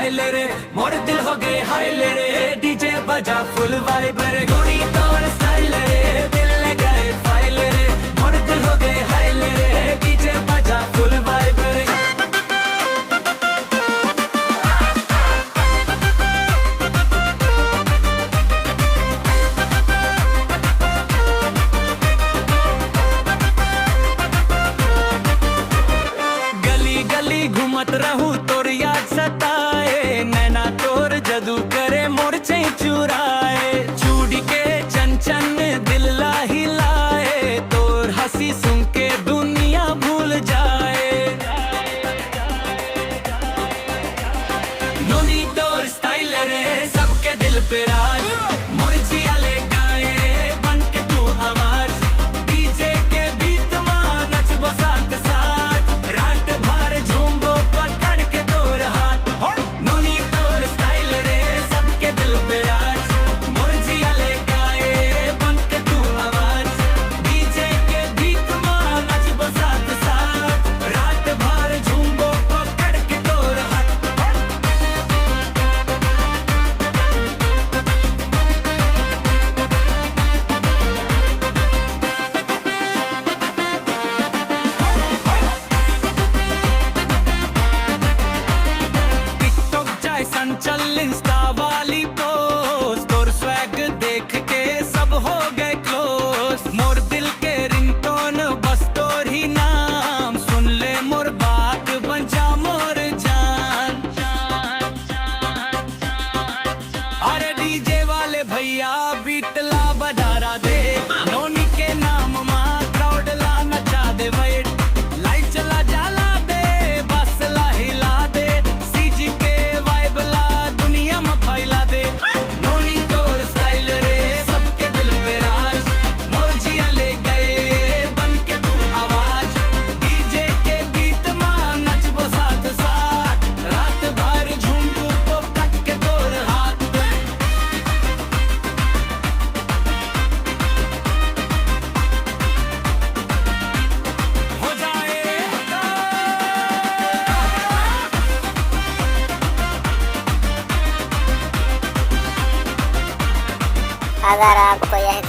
Style रे, मोर दिल हो गए हाय रे, डीजे बजा फुल वाइब रे, गोरी तोर स्टाइल रे, दिल ले गए फाइल रे, मोर दिल हो गए हाय रे, डीजे बजा फुल वाइब रे। गली गली घूमत रहूं तोर याद सताए, नैना तोर जदू करे मोर चैन चुराए, चूड़ी के चन चन दिल ला हिलाए, तोर हंसी सुन के दुनिया भूल जाए। नोनी तोर स्टाइल रे, सबके दिल पे राज, मोर जिया ले गाए बन के तू आवाज, डीजे के बीत मां नचबो साथ साथ, रात भर झूमबो पकड़ के तोर हाथ। नोनी तोर स्टाइल रे, सबके दिल पे राज, मोर जिया ले गाए बन के तू आवाज, डीजे के बीत मां नचबो साथ साथ, रात भर झूमबो पकड़ के तोर हाथ। टिकटॉक जाए संचल इंस्टा वाली पोस्ट, तोर स्वैग देख के सब हो गए क्लोज, मोर दिल के रिंगटोन बस तोर ही नाम, सुन ले मोर बात बन जा मोर जान। अरे डीजे वाले भैया बीट ला बजारा दे, नोनी के नाम मा क्राउड ला नचा दे, वेट लाइट चला जाला दे, बस ला हिला दे, सीजी के वाइब ला दुनिया में फैला दे। नोनी तोर स्टाइल रे, सबके दिल पे राज, मोर जिया ले गए बन के तू आवाज, डीजे के बीत मां नचबो साथ साथ, रात भर झूमबो पकड़ के तोर हाथ। हो जाए अगर आपको यह